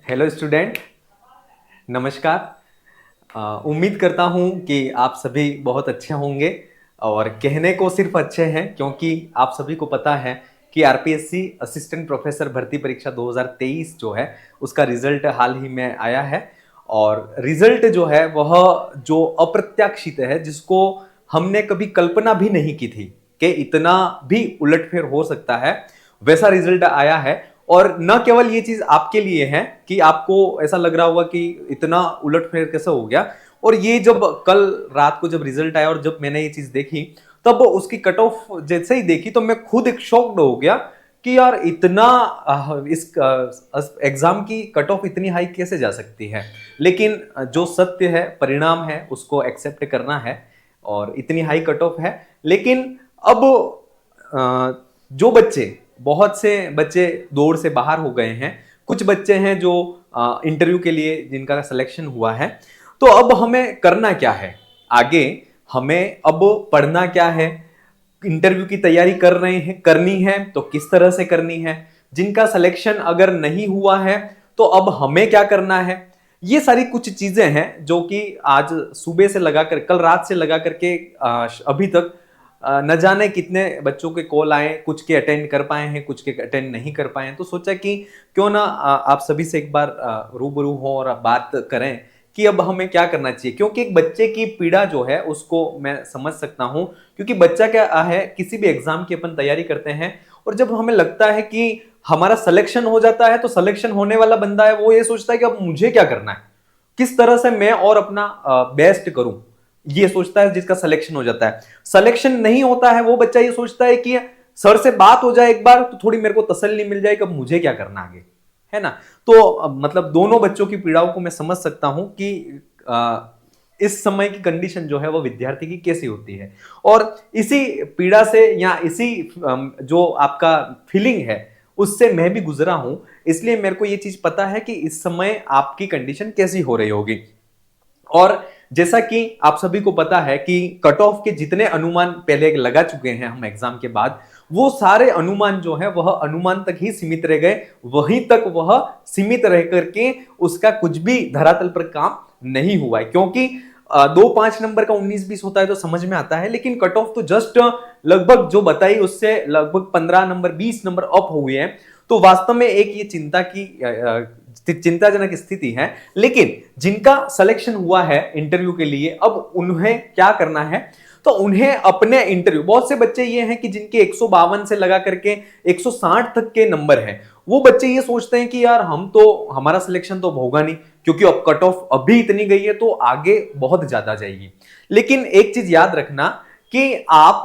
Hello student, नमस्कार। उम्मीद करता हूं कि आप सभी बहुत अच्छे होंगे और कहने को सिर्फ अच्छे हैं, क्योंकि आप सभी को पता है कि आरपीएससी असिस्टेंट प्रोफेसर भर्ती परीक्षा 2023 जो है उसका रिजल्ट हाल ही में आया है। और रिजल्ट जो है वह जो अप्रत्याशित है, जिसको हमने कभी कल्पना भी नहीं की थी कि इतना भी उलटफेर हो सकता है, वैसा रिजल्ट आया है। और न केवल ये चीज आपके लिए है कि आपको ऐसा लग रहा होगा कि इतना उलटफेर कैसे हो गया, और ये जब कल रात को जब रिजल्ट आया और जब मैंने ये चीज देखी, तब उसकी कट ऑफ जैसे ही देखी तो मैं खुद एक शॉक्ड हो गया कि यार इतना इस एग्जाम की कट ऑफ इतनी हाई कैसे जा सकती है। लेकिन जो सत्य है, परिणाम है, उसको एक्सेप्ट करना है। और इतनी हाई कट ऑफ है, लेकिन अब जो बच्चे, बहुत से बच्चे दौड़ से बाहर हो गए हैं, कुछ बच्चे हैं जो इंटरव्यू के लिए जिनका सिलेक्शन हुआ है। तो अब हमें करना क्या है आगे? हमें अब पढ़ना क्या है? इंटरव्यू की तैयारी कर रहे हैं, करनी है तो किस तरह से करनी है? जिनका सिलेक्शन अगर नहीं हुआ है तो अब हमें क्या करना है? ये सारी कुछ चीजें हैं जो कि आज सुबह से लगाकर, कल रात से लगा करके अभी तक न जाने कितने बच्चों के कॉल आए, कुछ के अटेंड कर पाए हैं, कुछ के अटेंड नहीं कर पाए हैं। तो सोचा कि क्यों ना आप सभी से एक बार रूबरू हो और बात करें कि अब हमें क्या करना चाहिए। क्योंकि एक बच्चे की पीड़ा जो है उसको मैं समझ सकता हूं, क्योंकि बच्चा क्या है, किसी भी एग्जाम की अपन तैयारी करते हैं और जब हमें लगता है कि हमारा सिलेक्शन हो जाता है, तो सिलेक्शन होने वाला बंदा है वो ये सोचता है कि अब मुझे क्या करना है, किस तरह से मैं और अपना बेस्ट करूं, ये सोचता है। जिसका सिलेक्शन हो जाता है, सिलेक्शन नहीं होता है, वो बच्चा ये सोचता है कि सर से बात हो जाए एक बार तो थोड़ी मेरे को तसल्ली मिल जाए कि अब मुझे क्या करना आगे, है ना। तो मतलब दोनों बच्चों की पीड़ाओं को मैं समझ सकता हूं कि इस समय की कंडीशन जो है वो विद्यार्थी की कैसी होती है। और इसी पीड़ा से या इसी जो आपका फीलिंग है उससे मैं भी गुजरा हूं, इसलिए मेरे को ये चीज पता है कि इस समय आपकी कंडीशन कैसी हो रही होगी। और जैसा कि आप सभी को पता है कि कट ऑफ के जितने अनुमान पहले लगा चुके हैं हम एग्जाम के बाद, वो सारे अनुमान जो है वह अनुमान तक ही सीमित रह गए, वहीं तक वह सीमित रह करके उसका कुछ भी धरातल पर काम नहीं हुआ है। क्योंकि 2-5 नंबर का 19-20 होता है तो समझ में आता है, लेकिन कट ऑफ तो जस्ट लगभग जो बताई उससे लगभग 15 नंबर 20 नंबर अप हुए हैं। तो वास्तव में एक ये चिंताजनक स्थिति है। लेकिन जिनका सिलेक्शन हुआ है इंटरव्यू के लिए, अब उन्हें क्या करना है? तो उन्हें अपने इंटरव्यू, बहुत से बच्चे ये हैं कि जिनके 152 से लगा करके 160 तक के नंबर हैं, वो बच्चे ये सोचते हैं कि यार हम तो, हमारा सिलेक्शन तो होगा नहीं, क्योंकि अब कट ऑफ अभी इतनी गई है तो आगे बहुत ज्यादा जाएगी। लेकिन एक चीज याद रखना कि आप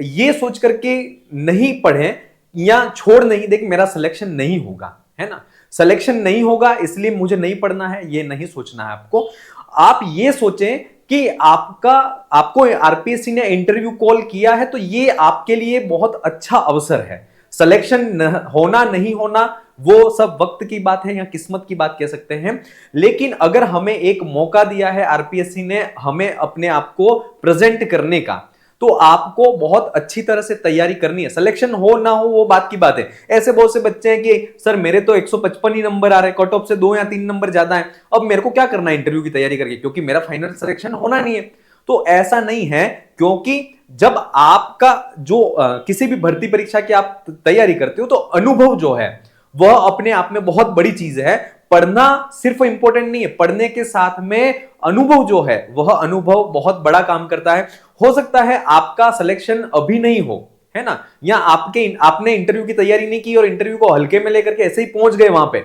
ये सोच करके नहीं पढ़ें या छोड़ नहीं दे कि मेरा सिलेक्शन नहीं होगा, है ना। सिलेक्शन नहीं होगा इसलिए मुझे नहीं पढ़ना है, ये नहीं सोचना है आपको। आप ये सोचें कि आपको आरपीएससी ने इंटरव्यू कॉल किया है तो ये आपके लिए बहुत अच्छा अवसर है। सिलेक्शन होना नहीं होना वो सब वक्त की बात है या किस्मत की बात कह सकते हैं, लेकिन अगर हमें एक मौका दिया है आरपीएससी ने हमें अपने आप को प्रेजेंट करने का, तो आपको बहुत अच्छी तरह से तैयारी करनी है। सिलेक्शन हो ना हो वो बात की बात है। ऐसे बहुत से बच्चे हैं कि सर मेरे तो 155 ही नंबर आ रहे हैं, कट ऑफ से 2 या 3 नंबर ज्यादा है, अब मेरे को क्या करना है इंटरव्यू की तैयारी करके, क्योंकि मेरा फाइनल सिलेक्शन होना नहीं है। तो ऐसा नहीं है, क्योंकि जब आपका जो किसी भी भर्ती परीक्षा की आप तैयारी करते हो तो अनुभव जो है वह अपने आप में बहुत बड़ी चीज है। पढ़ना सिर्फ इंपॉर्टेंट नहीं है, पढ़ने के साथ में अनुभव जो है वह अनुभव बहुत बड़ा काम करता है। हो सकता है आपका सिलेक्शन अभी नहीं हो, है ना, या आपने इंटरव्यू की तैयारी नहीं की और इंटरव्यू को हल्के में लेकर के ऐसे ही पहुंच गए वहां पे,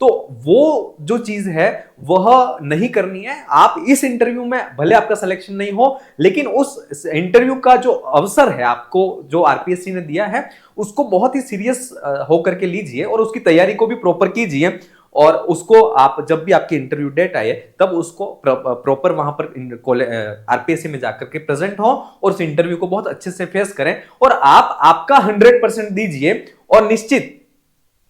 तो वो जो चीज है वह नहीं करनी है। आप इस इंटरव्यू में भले आपका सिलेक्शन नहीं हो, लेकिन उस इंटरव्यू का जो अवसर है आपको, जो आरपीएससी ने दिया है, उसको बहुत ही सीरियस होकर के लीजिए और उसकी तैयारी को भी प्रॉपर कीजिए। और उसको आप जब भी आपकी इंटरव्यू डेट आए तब उसको प्रॉपर वहां पर आरपीएससी में जाकर के प्रेजेंट हो और उस इंटरव्यू को बहुत अच्छे से फेस करें और आप आपका 100% दीजिए। और निश्चित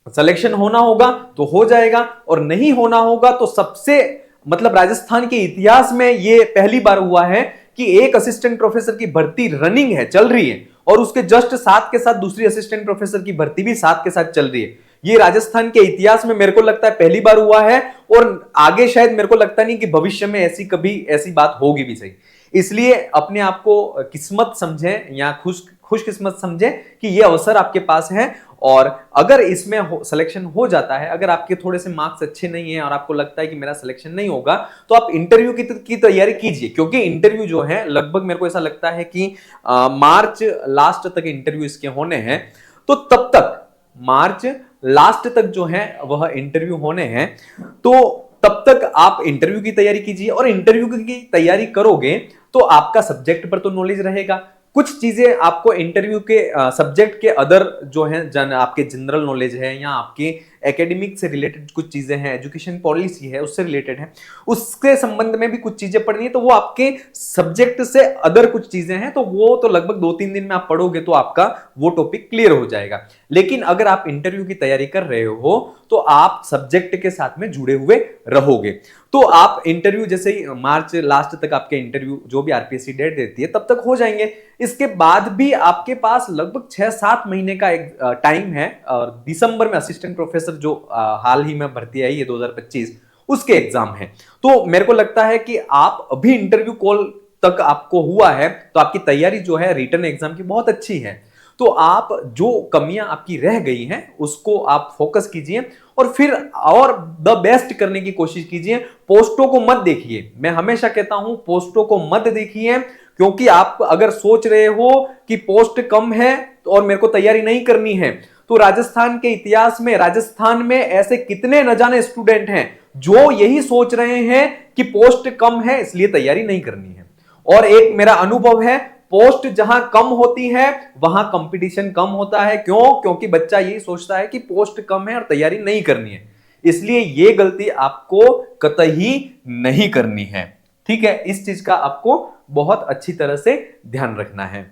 सिलेक्शन होना होगा तो हो जाएगा, और नहीं होना होगा तो सबसे, मतलब राजस्थान के इतिहास में यह पहली बार हुआ है कि एक असिस्टेंट प्रोफेसर की भर्ती रनिंग है, चल रही है, और उसके जस्ट साथ के साथ दूसरी असिस्टेंट प्रोफेसर की भर्ती भी साथ के साथ चल रही है। ये राजस्थान के इतिहास में मेरे को लगता है पहली बार हुआ है, और आगे शायद मेरे को लगता नहीं कि भविष्य में ऐसी कभी ऐसी बात होगी भी सही। इसलिए अपने आप को किस्मत समझें या खुशकिस्मत समझें कि ये अवसर आपके पास है। और अगर इसमें सिलेक्शन हो जाता है, अगर आपके थोड़े से मार्क्स अच्छे नहीं है और आपको लगता है कि मेरा सिलेक्शन नहीं होगा, तो आप इंटरव्यू की तैयारी कीजिए, क्योंकि इंटरव्यू जो है लगभग मेरे को ऐसा लगता है कि मार्च लास्ट तक इंटरव्यू इसके होने हैं। तो तब तक मार्च लास्ट तक जो है वह इंटरव्यू होने हैं, तो तब तक आप इंटरव्यू की तैयारी कीजिए। और इंटरव्यू की तैयारी करोगे तो आपका सब्जेक्ट पर तो नॉलेज रहेगा, कुछ चीजें आपको इंटरव्यू के सब्जेक्ट के अदर जो है आपके जनरल नॉलेज है या आपके एकेडमिक से रिलेटेड कुछ चीजें हैं, एजुकेशन पॉलिसी है उससे रिलेटेड है, उसके संबंध में भी कुछ चीजें पढ़नी है, तो वो आपके सब्जेक्ट से अदर कुछ चीजें हैं, तो वो तो लगभग 2-3 दिन में आप पढ़ोगे तो आपका वो टॉपिक क्लियर हो जाएगा। लेकिन अगर आप इंटरव्यू की तैयारी कर रहे हो तो आप सब्जेक्ट के साथ में जुड़े हुए रहोगे। तो आप इंटरव्यू जैसे ही मार्च लास्ट तक आपके इंटरव्यू जो भी आरपीएससी डेट देती है तब तक हो जाएंगे। इसके बाद भी आपके पास लगभग 6-7 महीने का एक टाइम है, और दिसंबर में असिस्टेंट प्रोफेसर जो हाल ही में भर्ती आई है 2025 उसके एग्जाम है। तो मेरे को लगता है कि आप अभी इंटरव्यू कॉल तक आपको हुआ है तो आपकी तैयारी जो है रिटन एग्जाम की बहुत अच्छी है। तो आप जो कमियां आपकी रह गई हैं उसको आप फोकस कीजिए और फिर और द बेस्ट करने की कोशिश कीजिए। पोस्टों को मत देखिए, मैं हमेशा कहता हूं पोस्टों को मत देखिए, क्योंकि आप अगर सोच रहे हो कि पोस्ट कम है और मेरे को तैयारी नहीं करनी है, तो राजस्थान के इतिहास में राजस्थान में ऐसे कितने न जाने स्टूडेंट हैं जो यही सोच रहे हैं कि पोस्ट कम है इसलिए तैयारी नहीं करनी है। और एक मेरा अनुभव है, पोस्ट जहां कम होती है वहां कंपटीशन कम होता है। क्यों? क्योंकि बच्चा यही सोचता है कि पोस्ट कम है और तैयारी नहीं करनी है। इसलिए यह गलती आपको कतई नहीं करनी है। ठीक है, इस चीज का आपको बहुत अच्छी तरह से ध्यान रखना है।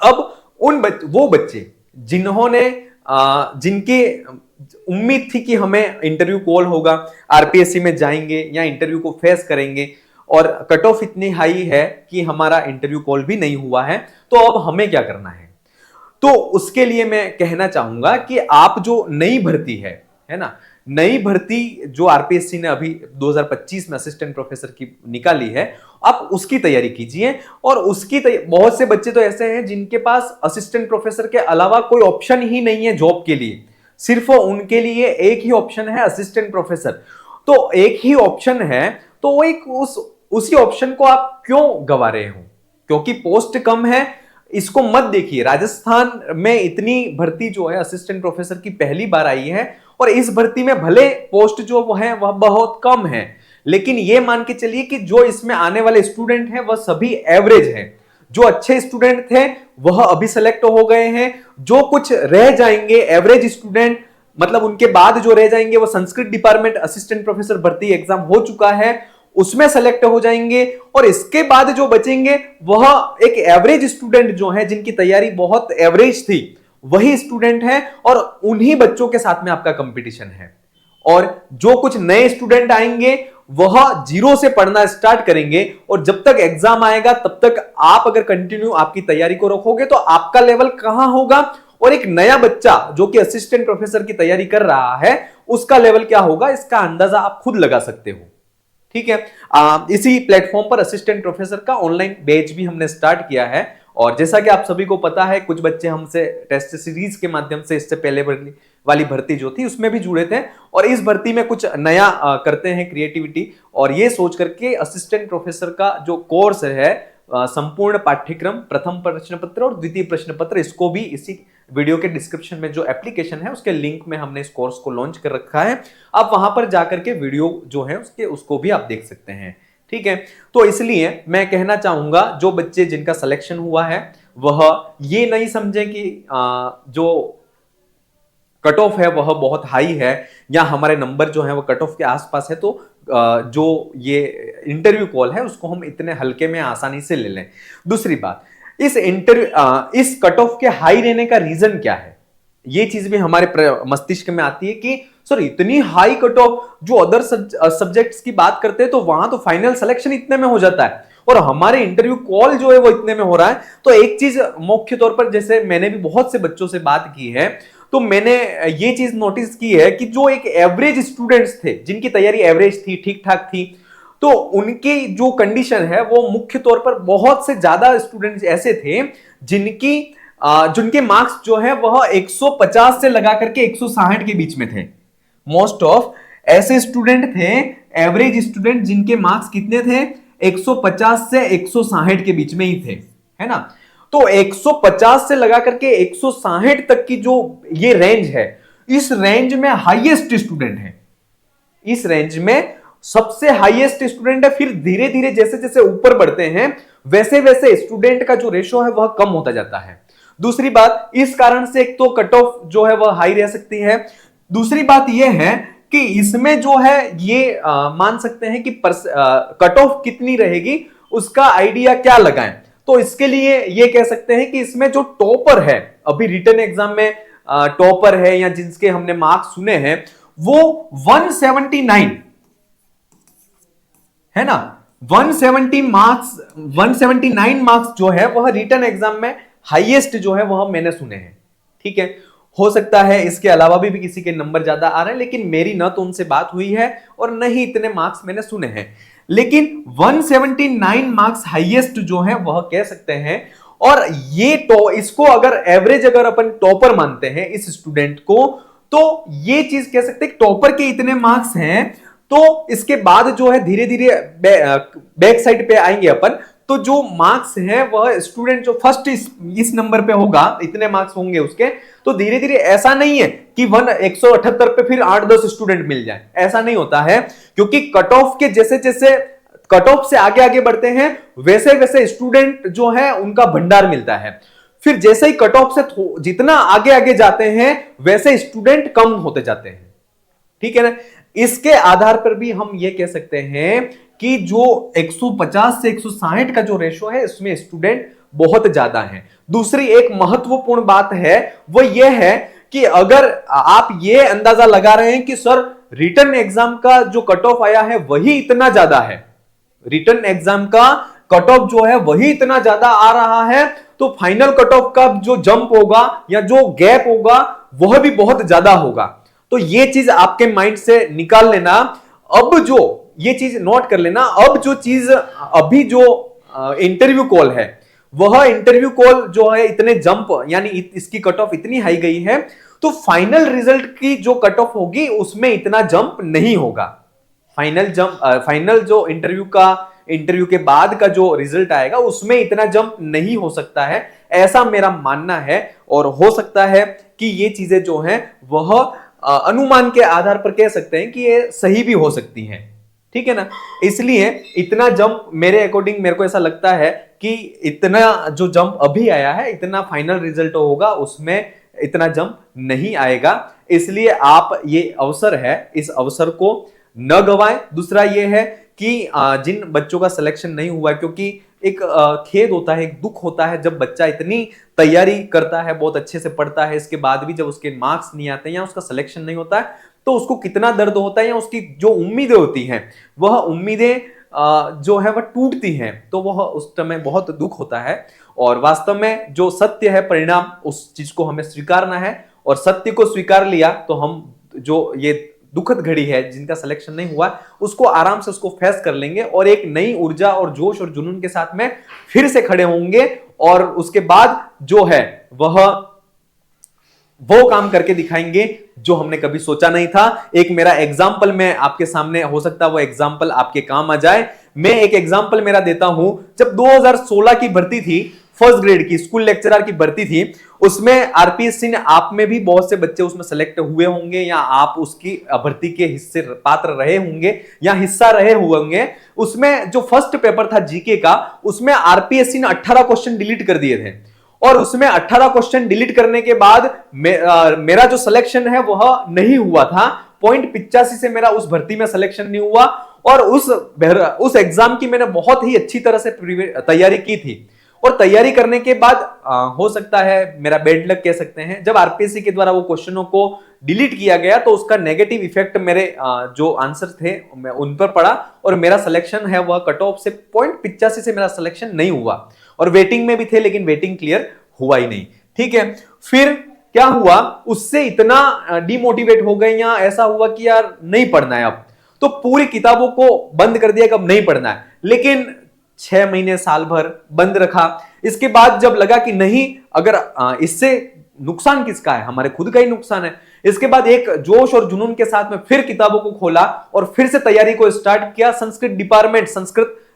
अब वो बच्चे जिन्होंने जिनकी उम्मीद थी कि हमें इंटरव्यू कॉल होगा, आरपीएससी में जाएंगे या इंटरव्यू को फेस करेंगे, और कट ऑफ इतनी हाई है कि हमारा इंटरव्यू कॉल भी नहीं हुआ है, तो अब हमें क्या करना है? तो उसके लिए मैं कहना चाहूंगा कि आप जो नई भर्ती है ना, नई भर्ती जो आरपीएससी ने अभी 2025 में असिस्टेंट प्रोफेसर की निकाली है, आप उसकी तैयारी कीजिए। और उसकी बहुत से बच्चे तो ऐसे हैं जिनके पास असिस्टेंट प्रोफेसर के अलावा कोई ऑप्शन ही नहीं है जॉब के लिए, सिर्फ उनके लिए एक ही ऑप्शन है असिस्टेंट प्रोफेसर। तो एक ही ऑप्शन है, तो वो एक उसी ऑप्शन को आप क्यों गवा रहे हो? क्योंकि पोस्ट कम है, इसको मत देखिए। राजस्थान में इतनी भर्ती जो है असिस्टेंट प्रोफेसर की पहली बार आई है, और इस भर्ती में भले पोस्ट जो वो है वह बहुत कम है, लेकिन ये मान के चलिए कि जो इसमें आने वाले स्टूडेंट हैं वह सभी एवरेज हैं। जो अच्छे स्टूडेंट थे वह अभी सेलेक्ट हो गए हैं, जो कुछ रह जाएंगे एवरेज स्टूडेंट, मतलब उनके बाद जो रह जाएंगे वो संस्कृत डिपार्टमेंट असिस्टेंट प्रोफेसर भर्ती एग्जाम हो चुका है उसमें सेलेक्ट हो जाएंगे, और इसके बाद जो बचेंगे वह एक एवरेज स्टूडेंट जो है जिनकी तैयारी बहुत एवरेज थी वही स्टूडेंट है, और उन्हीं बच्चों के साथ में आपका कंपटीशन है। और जो कुछ नए स्टूडेंट आएंगे वह जीरो से पढ़ना स्टार्ट करेंगे, और जब तक एग्जाम आएगा तब तक आप अगर कंटिन्यू आपकी तैयारी को रखोगे तो आपका लेवल कहां होगा, और एक नया बच्चा जो कि असिस्टेंट प्रोफेसर की तैयारी कर रहा है उसका लेवल क्या होगा, इसका अंदाजा आप खुद लगा सकते हो। ठीक है, इसी प्लेटफॉर्म पर असिस्टेंट प्रोफेसर का ऑनलाइन बैच भी हमने स्टार्ट किया है, और जैसा कि आप सभी को पता है कुछ बच्चे हमसे टेस्ट सीरीज के माध्यम से इससे पहले वाली भर्ती जो थी उसमें भी जुड़े थे, और इस भर्ती में कुछ नया करते हैं क्रिएटिविटी, और ये सोच करके असिस्टेंट प्रोफेसर का जो कोर्स है संपूर्ण पाठ्यक्रम, प्रथम प्रश्न पत्र और द्वितीय प्रश्न पत्र, इसको भी इसी वीडियो के डिस्क्रिप्शन में जो एप्लीकेशन है उसके लिंक में हमने इस कोर्स को लॉन्च कर रखा है। आप वहां पर जाकर के वीडियो जो है उसको भी आप देख सकते हैं। ठीक है, तो इसलिए मैं कहना चाहूंगा जो बच्चे जिनका सिलेक्शन हुआ है वह ये नहीं समझे कि जो कट ऑफ है वह बहुत हाई है या हमारे नंबर जो है वो कट ऑफ के आसपास है, तो जो ये इंटरव्यू कॉल है उसको हम इतने हल्के में आसानी से ले लें। दूसरी बात, इस कट ऑफ के हाई रहने का रीजन क्या है, ये चीज भी हमारे मस्तिष्क में आती है कि सर इतनी हाई कट ऑफ, जो अदर सब्जेक्ट्स की बात करते हैं तो वहां तो फाइनल सिलेक्शन इतने में हो जाता है, और हमारे इंटरव्यू कॉल जो है वो इतने में हो रहा है। तो एक चीज मुख्य तौर पर, जैसे मैंने भी बहुत से बच्चों से बात की है, तो मैंने ये चीज नोटिस की है कि जो एक एवरेज स्टूडेंट्स थे, जिनकी तैयारी एवरेज थी, ठीक ठाक थी, तो उनकी जो कंडीशन है वो मुख्य तौर पर बहुत से ज्यादा स्टूडेंट्स ऐसे थे जिनकी जिनके मार्क्स जो है वह 150 से लगा करके 160 के बीच में थे। मोस्ट ऑफ ऐसे स्टूडेंट थे, एवरेज स्टूडेंट, जिनके मार्क्स कितने थे, 150 से 160 के बीच में ही थे, है ना। तो 150 से लगा करके 160 तक की जो ये रेंज है, इस रेंज में हाईएस्ट स्टूडेंट है, इस रेंज में सबसे हाईएस्ट स्टूडेंट है। फिर धीरे धीरे जैसे जैसे ऊपर बढ़ते हैं वैसे वैसे स्टूडेंट का जो रेशो है वह कम होता जाता है। दूसरी बात, इस कारण से एक तो कट ऑफ जो है वह हाई रह सकती है। दूसरी बात यह है कि इसमें जो है ये मान सकते हैं कि कट ऑफ कितनी रहेगी उसका आइडिया क्या लगाएं। तो इसके लिए ये कह सकते हैं कि इसमें जो टॉपर है, अभी रिटन एग्जाम में टॉपर है या जिसके हमने मार्क्स सुने हैं, वो 179 है ना, 179 मार्क्स जो है वह रिटन एग्जाम में हाईएस्ट जो है वह मैंने सुने हैं। ठीक है, हो सकता है इसके अलावा भी किसी के नंबर ज्यादा आ रहे हैं, लेकिन मेरी न तो उनसे बात हुई है और न ही इतने मार्क्स मैंने सुने हैं, लेकिन 179 मार्क्स हाईएस्ट जो है वह कह सकते हैं। और ये तो इसको अगर एवरेज अगर अपन टॉपर मानते हैं इस स्टूडेंट को, तो ये चीज कह सकते हैं टॉपर के इतने मार्क्स हैं, तो इसके बाद जो है धीरे धीरे बैक साइड पे आएंगे अपन, तो जो मार्क्स हैं वह स्टूडेंट जो फर्स्ट इस नंबर पे होगा, इतने मार्क्स होंगे उसके, तो धीरे धीरे ऐसा नहीं है कि 178 पे फिर 8-10 स्टूडेंट मिल जाए, ऐसा नहीं होता है। क्योंकि कट ऑफ के जैसे जैसे कट ऑफ से आगे आगे बढ़ते हैं वैसे वैसे स्टूडेंट जो है उनका भंडार मिलता है। फिर जैसे ही कट ऑफ से जितना आगे आगे जाते हैं वैसे स्टूडेंट कम होते जाते हैं। ठीक है ना, इसके आधार पर भी हम ये कह सकते हैं कि जो 150 से 160 का जो रेशो है इसमें स्टूडेंट बहुत ज्यादा हैं। दूसरी एक महत्वपूर्ण बात है वो ये है कि अगर आप ये अंदाजा लगा रहे हैं कि सर रिटन एग्जाम का जो कट ऑफ आया है वही इतना ज्यादा है, रिटन एग्जाम का कट ऑफ जो है वही इतना ज्यादा आ रहा है, तो फाइनल कट ऑफ का जो जंप होगा या जो गैप होगा वह भी बहुत ज्यादा होगा। तो ये चीज आपके माइंड से निकाल लेना। अब जो ये चीज नोट कर लेना, अब जो चीज अभी जो इंटरव्यू कॉल है, वह इंटरव्यू कॉल जो है इतने जंप यानी इसकी कट ऑफ इतनी हाई गई है, तो फाइनल रिजल्ट की जो कट ऑफ होगी उसमें इतना जंप नहीं होगा। फाइनल जो इंटरव्यू के बाद का जो रिजल्ट आएगा उसमें इतना जंप नहीं हो सकता है, ऐसा मेरा मानना है। और हो सकता है कि ये चीजें जो हैं वह अनुमान के आधार पर कह सकते हैं कि ये सही भी हो सकती हैं। ठीक है ना, इसलिए इतना जंप मेरे अकॉर्डिंग मेरे को ऐसा लगता है कि इतना जो जंप अभी आया है इतना फाइनल रिजल्ट होगा उसमें इतना जंप नहीं आएगा। इसलिए आप ये अवसर है, इस अवसर को न गवाएं। दूसरा ये है कि जिन बच्चों का सिलेक्शन नहीं हुआ, क्योंकि एक खेद होता है, एक दुख होता है जब बच्चा इतनी तैयारी करता है, बहुत अच्छे से पढ़ता है, इसके बाद भी जब उसके मार्क्स नहीं आते या उसका सिलेक्शन नहीं होता है तो उसको कितना दर्द होता है, या उसकी जो उम्मीदें होती हैं वह उम्मीदें जो है वह टूटती हैं, तो वह उस समय बहुत दुख होता है। और वास्तव में जो सत्य है परिणाम, उस चीज को हमें स्वीकारना है, और सत्य को स्वीकार लिया तो हम जो ये दुखद घड़ी है जिनका सिलेक्शन नहीं हुआ उसको आराम से उसको फेस कर लेंगे और एक नई ऊर्जा और जोश और जुनून के साथ में फिर से खड़े होंगे, और उसके बाद जो है वह वो काम करके दिखाएंगे जो हमने कभी सोचा नहीं था। एक मेरा एग्जाम्पल मैं आपके सामने, हो सकता है वो एग्जाम्पल आपके काम आ जाए। मैं एक एग्जाम्पल मेरा देता हूं। जब 2016 की भर्ती थी, फर्स्ट ग्रेड की स्कूल लेक्चरर की भर्ती थी, उसमें आरपीएससी ने, आप में भी बहुत से बच्चे उसमें सेलेक्ट हुए होंगे या आप उसकी भर्ती के हिस्से पात्र रहे होंगे या हिस्सा रहे होंगे। उसमें जो फर्स्ट पेपर था जीके का, उसमें आरपीएससी ने 18 क्वेश्चन डिलीट कर दिए थे, और उसमें 18 क्वेश्चन डिलीट करने के बाद मेरा जो सिलेक्शन है वह नहीं हुआ था। 0.85 से मेरा उस भर्ती में सिलेक्शन नहीं हुआ, और उस एग्जाम की मैंने बहुत ही अच्छी तरह से तैयारी की थी। और तैयारी करने के बाद हो सकता है मेरा बेड लक कह सकते हैं, जब आरपीएससी के द्वारा वो क्वेश्चनों को डिलीट किया गया तो उसका नेगेटिव इफेक्ट मेरे जो आंसर थे मैं उन पर पड़ा और मेरा सिलेक्शन है वह कट ऑफ से 0.85 से मेरा सिलेक्शन नहीं हुआ और वेटिंग में भी थे लेकिन वेटिंग क्लियर हुआ ही नहीं। ठीक है, फिर क्या हुआ, उससे इतना डिमोटिवेट हो गए या ऐसा हुआ कि यार नहीं पढ़ना है अब, तो पूरी किताबों को बंद कर दिया कि अब नहीं पढ़ना है। लेकिन 6 महीने साल भर बंद रखा। इसके बाद जब लगा कि नहीं, अगर इससे नुकसान किसका है, हमारे खुद का ही नुकसान है। इसके बाद एक जोश और जुनून के साथ में फिर किताबों को खोला और फिर से तैयारी को स्टार्ट किया। संस्कृत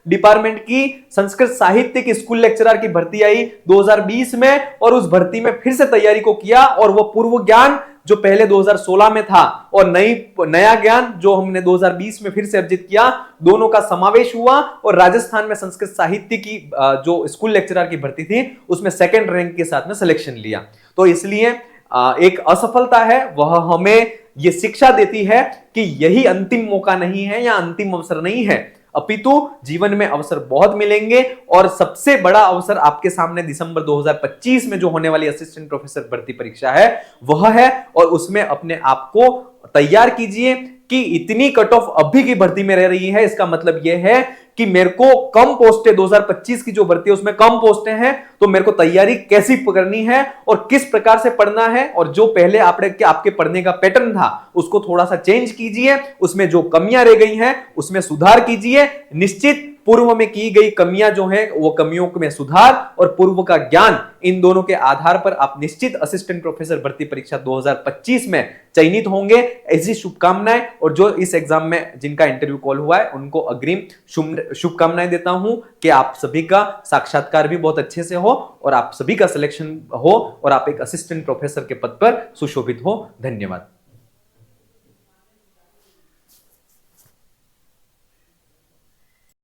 डिपार्टमेंट की संस्कृत साहित्य की स्कूल लेक्चरर की भर्ती आई 2020 में और उस भर्ती में फिर से तैयारी को किया और वो पूर्व ज्ञान जो पहले 2016 में था और नया ज्ञान जो हमने 2020 में फिर से अर्जित किया, दोनों का समावेश हुआ और राजस्थान में संस्कृत साहित्य की जो स्कूल लेक्चरर की भर्ती थी उसमें सेकंड रैंक के साथ में सिलेक्शन लिया। तो इसलिए एक असफलता है वह हमें यह शिक्षा देती है कि यही अंतिम मौका नहीं है या अंतिम अवसर नहीं है, अपितु जीवन में अवसर बहुत मिलेंगे और सबसे बड़ा अवसर आपके सामने दिसंबर 2025 में जो होने वाली असिस्टेंट प्रोफेसर भर्ती परीक्षा है वह है और उसमें अपने आप को तैयार कीजिए कि इतनी कट ऑफ अभी की भर्ती में रह रही है। इसका मतलब यह है कि मेरे को कम पोस्टें 2025 की जो भर्ती है उसमें कम पोस्टें हैं, तो मेरे को तैयारी कैसी करनी है और किस प्रकार से पढ़ना है और जो पहले आपके पढ़ने का पैटर्न था उसको थोड़ा सा चेंज कीजिए, उसमें जो कमियां रह गई हैं उसमें सुधार कीजिए। निश्चित पूर्व में की गई कमियां जो हैं वो कमियों में सुधार और पूर्व का ज्ञान, इन दोनों के आधार पर आप निश्चित असिस्टेंट प्रोफेसर भर्ती परीक्षा 2025 में चयनित होंगे, ऐसी शुभकामनाएं। और जो इस एग्जाम में जिनका इंटरव्यू कॉल हुआ है उनको अग्रिम शुभकामनाएं देता हूं कि आप सभी का साक्षात्कार भी बहुत अच्छे से हो और आप सभी का सिलेक्शन हो और आप एक असिस्टेंट प्रोफेसर के पद पर सुशोभित हो। धन्यवाद।